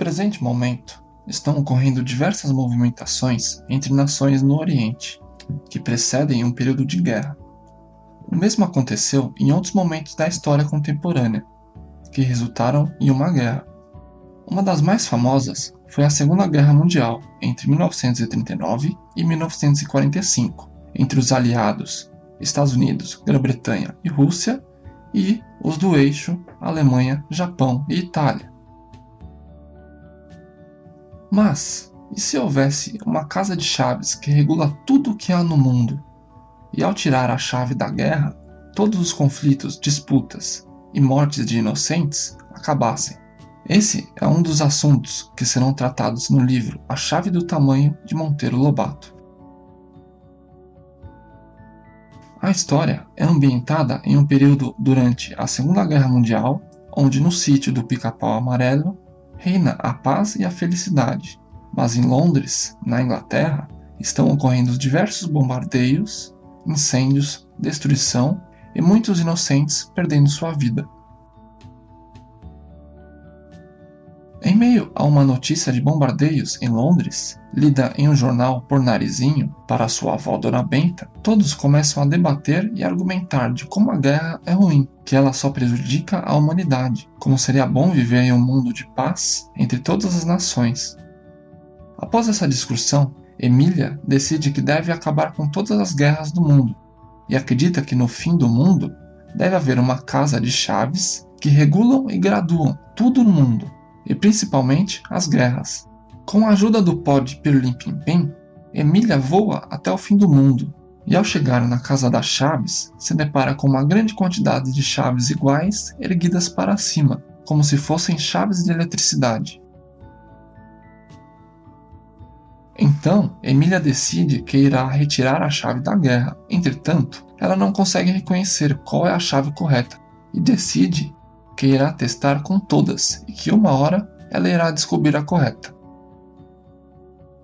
presente momento, estão ocorrendo diversas movimentações entre nações no Oriente, que precedem um período de guerra. O mesmo aconteceu em outros momentos da história contemporânea, que resultaram em uma guerra. Uma das mais famosas foi a Segunda Guerra Mundial, entre 1939 e 1945, entre os aliados Estados Unidos, Grã-Bretanha e Rússia, e os do eixo Alemanha, Japão e Itália. Mas, e se houvesse uma casa de chaves que regula tudo o que há no mundo, e ao tirar a chave da guerra, todos os conflitos, disputas e mortes de inocentes acabassem? Esse é um dos assuntos que serão tratados no livro A Chave do Tamanho, de Monteiro Lobato. A história é ambientada em um período durante a Segunda Guerra Mundial, onde no sítio do Pica-Pau Amarelo reina a paz e a felicidade, mas em Londres, na Inglaterra, estão ocorrendo diversos bombardeios, incêndios, destruição e muitos inocentes perdendo sua vida. Em meio a uma notícia de bombardeios em Londres, lida em um jornal por Narizinho para sua avó Dona Benta, todos começam a debater e argumentar de como a guerra é ruim, que ela só prejudica a humanidade, como seria bom viver em um mundo de paz entre todas as nações. Após essa discussão, Emília decide que deve acabar com todas as guerras do mundo, e acredita que no fim do mundo deve haver uma casa de chaves que regulam e graduam tudo no mundo, e principalmente as guerras. Com a ajuda do pó de Pirlim-Pim-Pim, Emília voa até o fim do mundo, e ao chegar na casa das chaves, se depara com uma grande quantidade de chaves iguais erguidas para cima, como se fossem chaves de eletricidade. Então, Emília decide que irá retirar a chave da guerra. Entretanto, ela não consegue reconhecer qual é a chave correta, e decide que irá testar com todas e que uma hora ela irá descobrir a correta.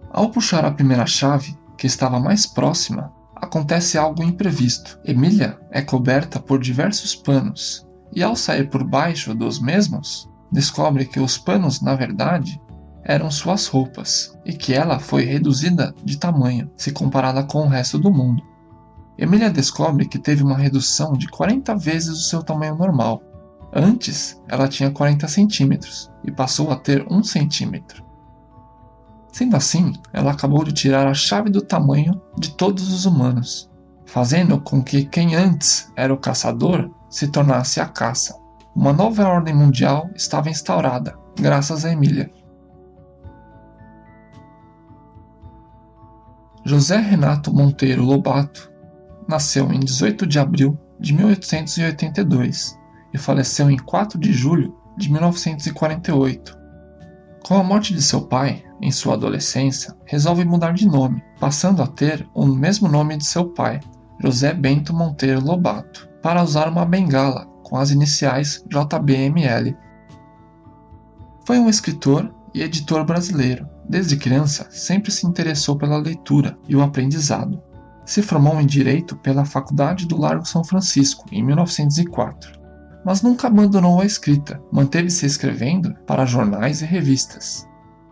Ao puxar a primeira chave, que estava mais próxima, acontece algo imprevisto. Emília é coberta por diversos panos, e ao sair por baixo dos mesmos, descobre que os panos, na verdade, eram suas roupas, e que ela foi reduzida de tamanho, se comparada com o resto do mundo. Emília descobre que teve uma redução de 40 vezes o seu tamanho normal. Antes, ela tinha 40 centímetros e passou a ter 1 centímetro. Sendo assim, ela acabou de tirar a chave do tamanho de todos os humanos, fazendo com que quem antes era o caçador se tornasse a caça. Uma nova ordem mundial estava instaurada, graças a Emília. José Renato Monteiro Lobato nasceu em 18 de abril de 1882 e faleceu em 4 de julho de 1948. Com a morte de seu pai, em sua adolescência, resolve mudar de nome, passando a ter o mesmo nome de seu pai, José Bento Monteiro Lobato, para usar uma bengala com as iniciais JBML. Foi um escritor e editor brasileiro. Desde criança, sempre se interessou pela leitura e o aprendizado. Se formou em Direito pela Faculdade do Largo São Francisco, em 1904. Mas nunca abandonou a escrita, manteve-se escrevendo para jornais e revistas.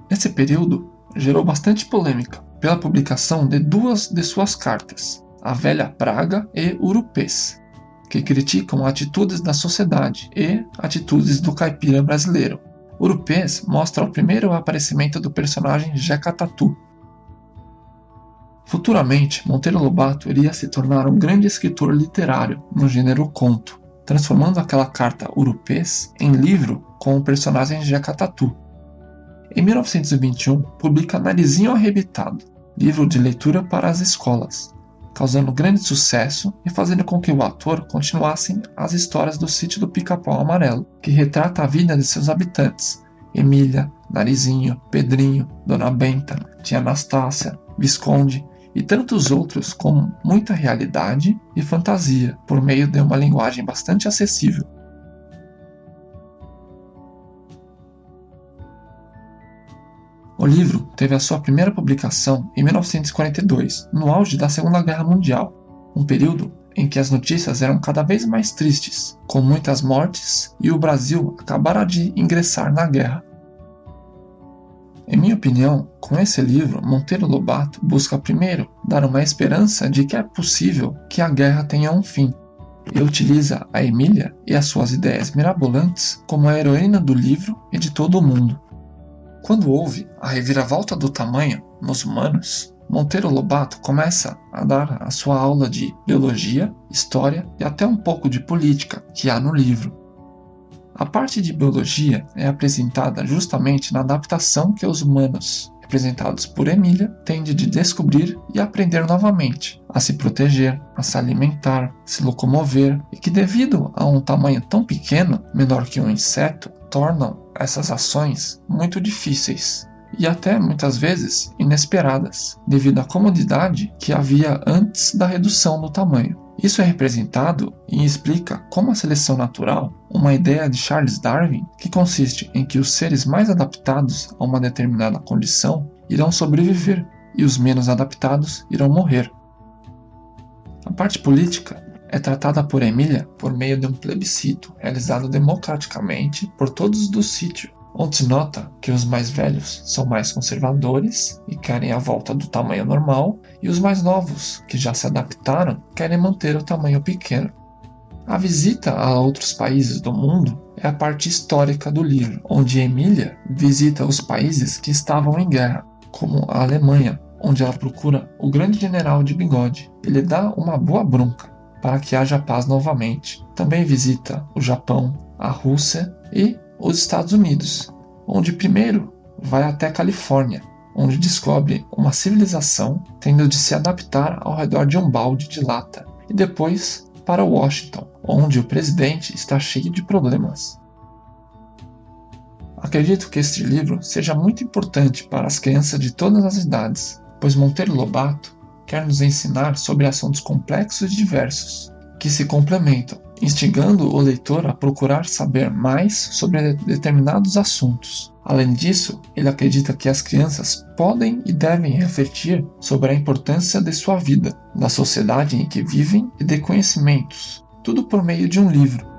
Nesse período, gerou bastante polêmica pela publicação de 2 de suas cartas, A Velha Praga e Urupês, que criticam atitudes da sociedade e atitudes do caipira brasileiro. Urupês mostra o primeiro aparecimento do personagem Jeca Tatu. Futuramente, Monteiro Lobato iria se tornar um grande escritor literário no gênero conto, transformando aquela carta Urupês em livro com o personagem Jeca Tatu. Em 1921, publica Narizinho Arrebitado, livro de leitura para as escolas, causando grande sucesso e fazendo com que o autor continuasse as histórias do sítio do Pica-Pau Amarelo, que retrata a vida de seus habitantes, Emília, Narizinho, Pedrinho, Dona Benta, Tia Anastácia, Visconde e tantos outros com muita realidade e fantasia, por meio de uma linguagem bastante acessível. O livro teve a sua primeira publicação em 1942, no auge da Segunda Guerra Mundial, um período em que as notícias eram cada vez mais tristes, com muitas mortes e o Brasil acabara de ingressar na guerra. Em minha opinião, com esse livro, Monteiro Lobato busca primeiro dar uma esperança de que é possível que a guerra tenha um fim, e utiliza a Emília e as suas ideias mirabolantes como a heroína do livro e de todo o mundo. Quando houve a reviravolta do tamanho nos humanos, Monteiro Lobato começa a dar a sua aula de biologia, história e até um pouco de política que há no livro. A parte de biologia é apresentada justamente na adaptação que os humanos, representados por Emília, têm de descobrir e aprender novamente, a se proteger, a se alimentar, se locomover, e que devido a um tamanho tão pequeno, menor que um inseto, tornam essas ações muito difíceis e até muitas vezes inesperadas, devido à comodidade que havia antes da redução do tamanho. Isso é representado e explica como a seleção natural, uma ideia de Charles Darwin, que consiste em que os seres mais adaptados a uma determinada condição irão sobreviver e os menos adaptados irão morrer. A parte política é tratada por Emília por meio de um plebiscito realizado democraticamente por todos do sítio, onde se nota que os mais velhos são mais conservadores e querem a volta do tamanho normal, e os mais novos, que já se adaptaram, querem manter o tamanho pequeno. A visita a outros países do mundo é a parte histórica do livro, onde Emília visita os países que estavam em guerra, como a Alemanha, onde ela procura o grande general de bigode. Ele dá uma boa bronca para que haja paz novamente. Também visita o Japão, a Rússia e os Estados Unidos, onde primeiro vai até Califórnia, onde descobre uma civilização tendo de se adaptar ao redor de um balde de lata, e depois para Washington, onde o presidente está cheio de problemas. Acredito que este livro seja muito importante para as crianças de todas as idades, pois Monteiro Lobato quer nos ensinar sobre assuntos complexos e diversos, que se complementam, instigando o leitor a procurar saber mais sobre determinados assuntos. Além disso, ele acredita que as crianças podem e devem refletir sobre a importância de sua vida, da sociedade em que vivem e de conhecimentos, tudo por meio de um livro.